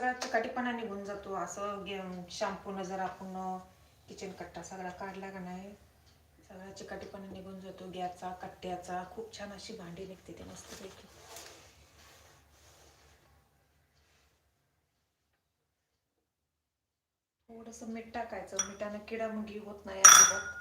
सगळा चिकाटीपणा निघून जातो. असं शॅम्पूनं जर आपण किचन कट्टा सगळा काढला का नाही, सगळा चिकाटीपणा निघून जातो गॅसचा, कट्ट्याचा. खूप छान अशी भांडी निघते ते मस्तपैकी. थोडंसं मीठ टाकायचं, मिठानं किडामुगी होत नाही अजिबात.